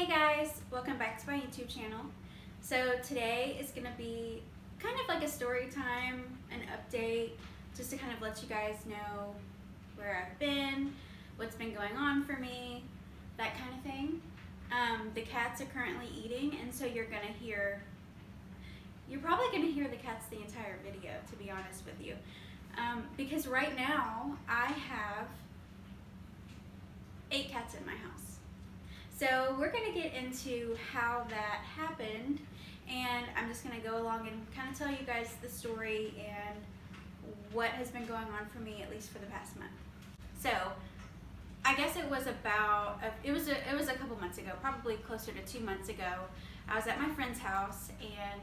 guys, welcome back to my YouTube channel. So today is going to be kind of like a story time, an update, just to kind of let you guys know where I've been, what's been going on for me, that kind of thing. The cats are currently eating, and so you're probably going to hear the cats the entire video, to be honest with you. Because right now I have 8 cats in my house. So we're going to get into how that happened, and I'm just going to go along and kind of tell you guys the story and what has been going on for me, at least for the past month. So I guess it was it was a couple months ago, probably closer to 2 months ago. I was at my friend's house, and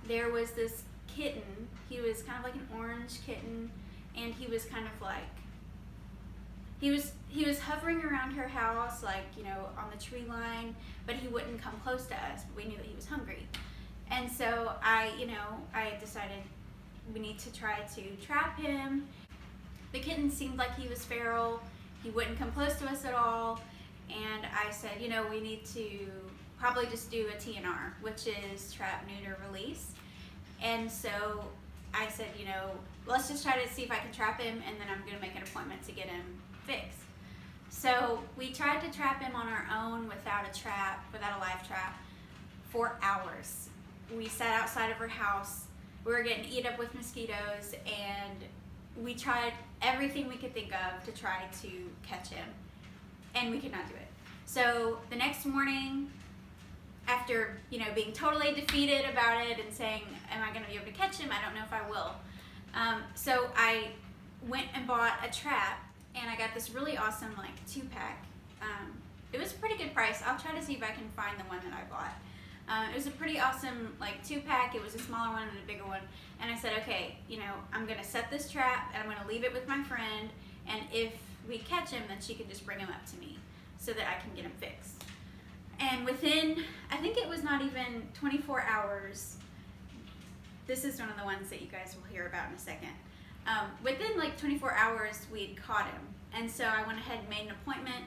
there was this kitten. He was kind of like an orange kitten, and he was kind of like, he was hovering around her house, like, you know, on the tree line, but he wouldn't come close to us, but we knew that he was hungry. And so I decided we need to try to trap him. The kitten seemed like he was feral. He wouldn't come close to us at all. And I said, you know, we need to probably just do a TNR, which is trap, neuter, release. And so I said, you know, let's just try to see if I can trap him, and then I'm going to make an appointment to get him fixed. So we tried to trap him on our own without a live trap, for hours. We sat outside of her house. We were getting eat up with mosquitoes, and we tried everything we could think of to try to catch him, and we could not do it. So the next morning, after, you know, being totally defeated about it and saying, am I going to be able to catch him? I don't know if I will. So I went and bought a trap, and I got this really awesome, like, 2-pack. It was a pretty good price. I'll try to see if I can find the one that I bought. It was a pretty awesome, like, 2-pack. It was a smaller one and a bigger one. And I said, okay, you know, I'm going to set this trap, and I'm going to leave it with my friend, and if we catch him, then she can just bring him up to me so that I can get him fixed. And within, I think it was not even 24 hours, this is one of the ones that you guys will hear about in a second. Within like 24 hours, we'd caught him. And so I went ahead and made an appointment,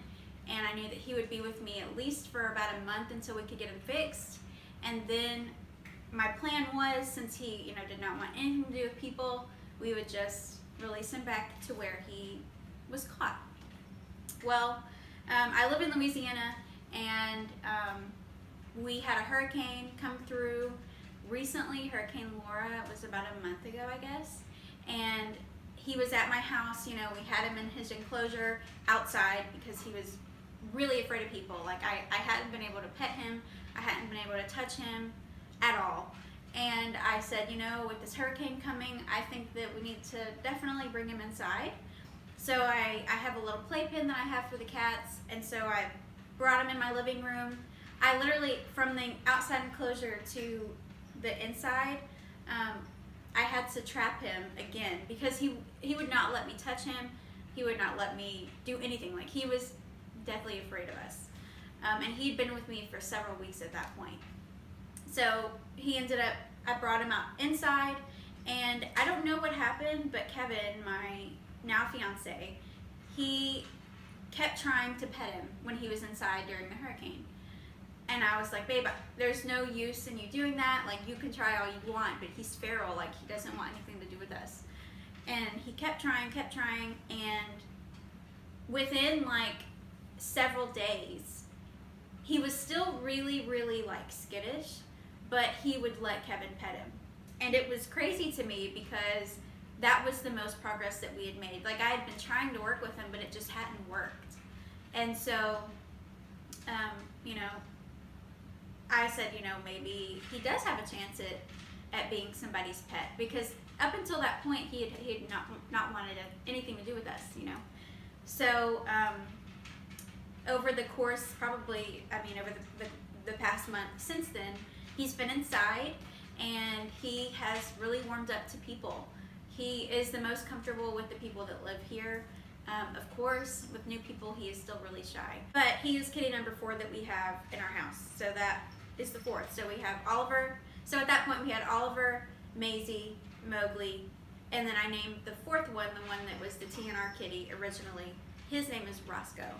and I knew that he would be with me at least for about a month until we could get him fixed. And then my plan was, since he, you know, did not want anything to do with people, we would just release him back to where he was caught. Well, I live in Louisiana, and we had a hurricane come through recently. Hurricane Laura was about a month ago, I guess. And he was at my house. You know, we had him in his enclosure outside because he was really afraid of people. Like, I hadn't been able to pet him. I hadn't been able to touch him at all. And I said, you know, with this hurricane coming, I think that we need to definitely bring him inside. So I have a little playpen that I have for the cats, and so I brought him in my living room. I literally, from the outside enclosure to the inside, I had to trap him again because he would not let me touch him. He would not let me do anything. Like, he was deathly afraid of us. And he'd been with me for several weeks at that point. So I brought him out inside, and I don't know what happened, but Kevin, my now fiance, he kept trying to pet him when he was inside during the hurricane. And I was like, babe, there's no use in you doing that. Like, you can try all you want, but he's feral. Like, he doesn't want anything to do with us. And he kept trying, and within, like, several days, he was still really, really, like, skittish, but he would let Kevin pet him. And it was crazy to me because that was the most progress that we had made. Like, I had been trying to work with him, but it just hadn't worked. And so, you know, I said, you know, maybe he does have a chance at being somebody's pet, because up until that point, he had not wanted anything to do with us, you know. So over the course, probably, I mean, over the past month since then, he's been inside, and he has really warmed up to people. He is the most comfortable with the people that live here. Of course, with new people, he is still really shy. But he is kitty number 4 that we have in our house. So that is the 4th. So we have Oliver. So at that point, we had Oliver, Maisie, Mowgli, and then I named the 4th one, the one that was the TNR kitty originally. His name is Roscoe.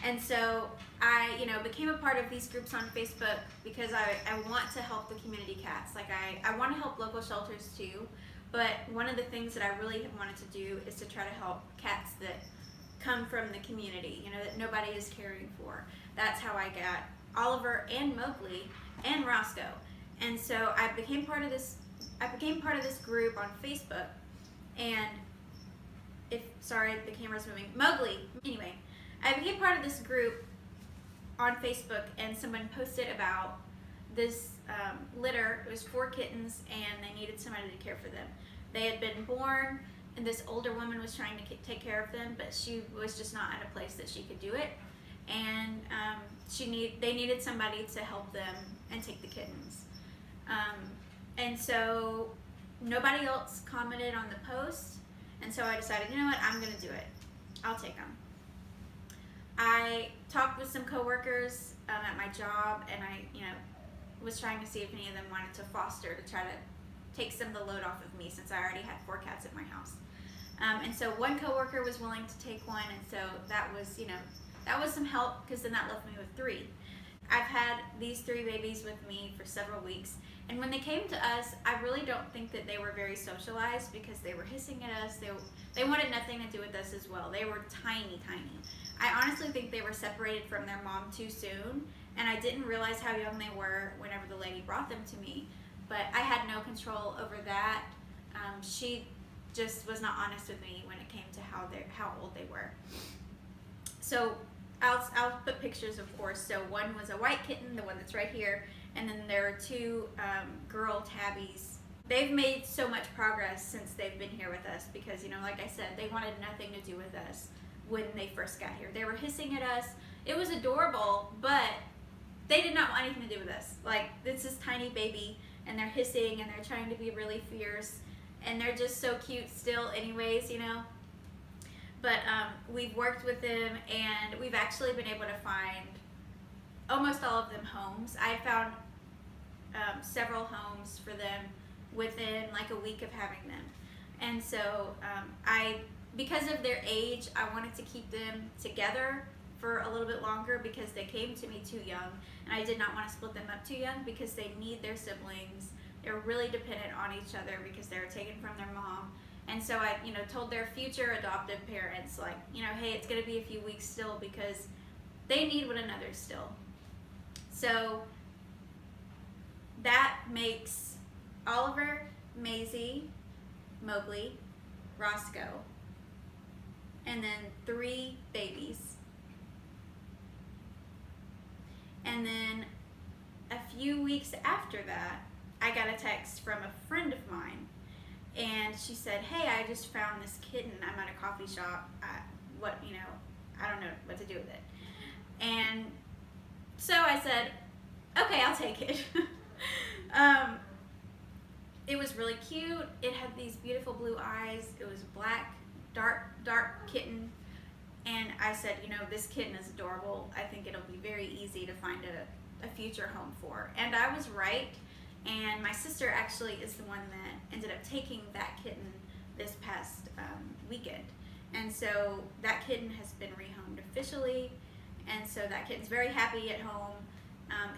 And so I, became a part of these groups on Facebook because I want to help the community cats. Like I want to help local shelters too, but one of the things that I really wanted to do is to try to help cats that come from the community, that nobody is caring for. That's how I got Oliver and Mowgli and Roscoe. And so I became part of this group on Facebook, and sorry, the camera's moving. Mowgli. Anyway, I became part of this group on Facebook, and someone posted about this litter. It was 4 kittens, and they needed somebody to care for them. They had been born, and this older woman was trying to take care of them, but she was just not at a place that she could do it. And they needed somebody to help them and take the kittens. And so nobody else commented on the post, and so I decided, you know what, I'm gonna do it. I'll take them. I talked with some coworkers at my job, and I, was trying to see if any of them wanted to foster to try to take some of the load off of me, since I already had 4 cats at my house. And so one coworker was willing to take one, and so that was some help, because then that left me with 3. I've had these 3 babies with me for several weeks, and when they came to us, I really don't think that they were very socialized, because they were hissing at us. They wanted nothing to do with us as well. They were tiny, tiny. I honestly think they were separated from their mom too soon, and I didn't realize how young they were whenever the lady brought them to me, but I had no control over that. She just was not honest with me when it came to how old they were. So I'll put pictures, of course. So one was a white kitten, the one that's right here, and then there are 2 girl tabbies. They've made so much progress since they've been here with us, because, like I said, they wanted nothing to do with us when they first got here. They were hissing at us. It was adorable, but they did not want anything to do with us. Like, this is tiny baby, and they're hissing, and they're trying to be really fierce, and they're just so cute still anyways, But we've worked with them, and we've actually been able to find almost all of them homes. I found several homes for them within like a week of having them. And so because of their age, I wanted to keep them together for a little bit longer, because they came to me too young, and I did not want to split them up too young, because they need their siblings. They're really dependent on each other because they were taken from their mom. And so I, told their future adoptive parents, like, hey, it's going to be a few weeks still, because they need one another still. So that makes Oliver, Maisie, Mowgli, Roscoe, and then 3 babies. And then a few weeks after that, I got a text from a friend of mine, and she said, hey, I just found this kitten. I'm at a coffee shop. I don't know what to do with it. And so I said, okay, I'll take it. It was really cute. It had these beautiful blue eyes. It was black, dark kitten. And I said, this kitten is adorable. I think it'll be very easy to find a future home for. And I was right. And my sister actually is the one that ended up taking that kitten this past weekend. And so that kitten has been rehomed officially. And so that kitten's very happy at home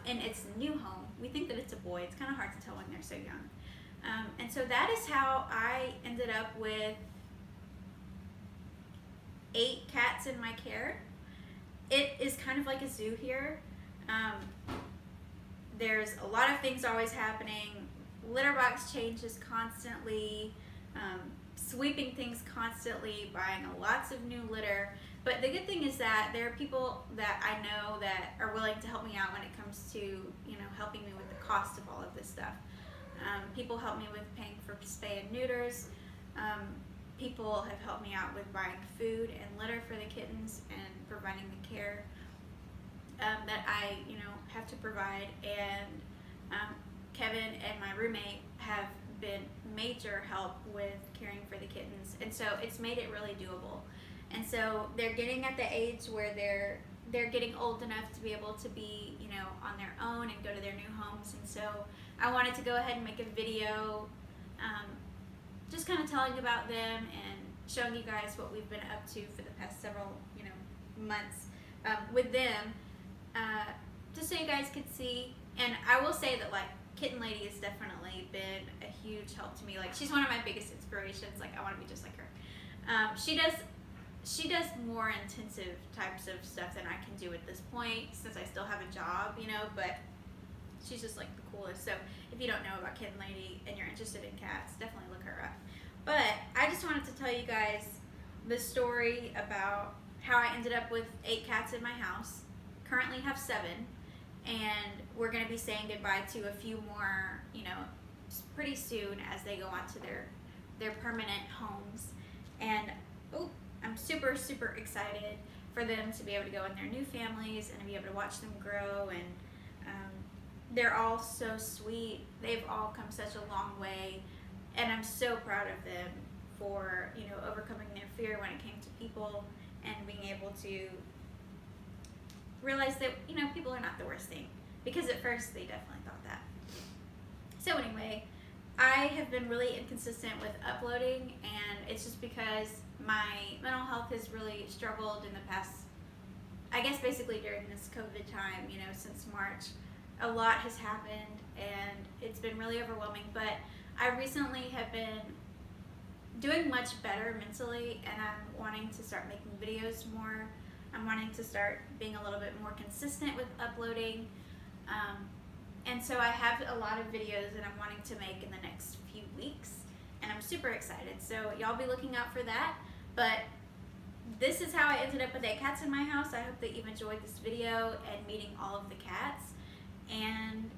in its new home. We think that it's a boy. It's kind of hard to tell when they're so young. And so that is how I ended up with 8 cats in my care. It is kind of like a zoo here. There's a lot of things always happening. Litter box changes constantly, sweeping things constantly, buying lots of new litter. But the good thing is that there are people that I know that are willing to help me out when it comes to, helping me with the cost of all of this stuff. People help me with paying for spay and neuters. People have helped me out with buying food and litter for the kittens and providing the care that I, have to provide. And Kevin and my roommate have been major help with caring for the kittens, and so it's made it really doable. And so they're getting at the age where they're getting old enough to be able to be, on their own and go to their new homes. And so I wanted to go ahead and make a video just kind of telling about them and showing you guys what we've been up to for the past several, months. with them, just so you guys could see. And I will say that like Kitten Lady has definitely been a huge help to me. Like she's one of my biggest inspirations. Like I want to be just like her. She does more intensive types of stuff than I can do at this point, since I still have a job, you know, but she's just like the coolest. So if you don't know about Kitten Lady and you're interested in cats, definitely look her up. But I just wanted to tell you guys the story about how I ended up with 8 cats in my house. Currently have 7, and we're going to be saying goodbye to a few more, you know, pretty soon as they go on to their permanent homes. And I'm super, super excited for them to be able to go in their new families and to be able to watch them grow. And they're all so sweet. They've all come such a long way, and I'm so proud of them for, you know, overcoming their fear when it came to people and being able to realize that, you know, people are not the worst thing, because at first they definitely thought that. So anyway, I have been really inconsistent with uploading, and it's just because my mental health has really struggled in the past, I guess basically during this COVID time, you know, since March. A lot has happened and it's been really overwhelming, but I recently have been doing much better mentally, and I'm wanting to start making videos more. I'm wanting to start being a little bit more consistent with uploading. And so I have a lot of videos that I'm wanting to make in the next few weeks, and I'm super excited. So y'all be looking out for that. But this is how I ended up with 8 cats in my house. I hope that you've enjoyed this video and meeting all of the cats. And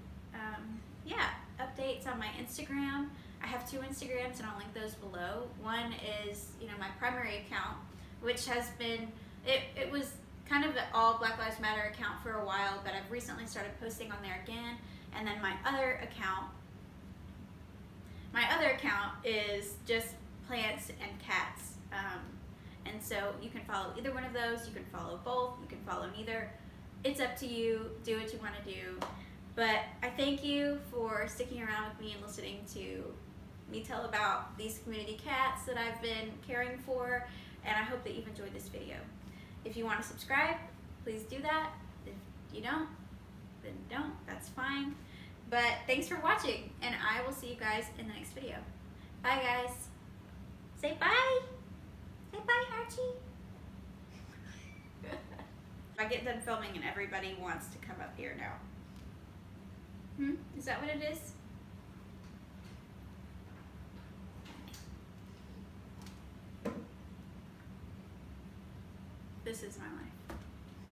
yeah, updates on my Instagram. I have 2 Instagrams, and I'll link those below. One is, you know, my primary account, which has been, it was kind of an all Black Lives Matter account for a while, but I've recently started posting on there again. And then my other account is just plants and cats. And so you can follow either one of those. You can follow both. You can follow neither. It's up to you. Do what you want to do. But I thank you for sticking around with me and listening to me tell about these community cats that I've been caring for, and I hope that you've enjoyed this video. If you want to subscribe, please do that. If you don't, then don't. That's fine. But thanks for watching, and I will see you guys in the next video. Bye, guys. Say bye. Say bye, Archie. I get done filming and everybody wants to come up here now. Is that what it is? This is my life.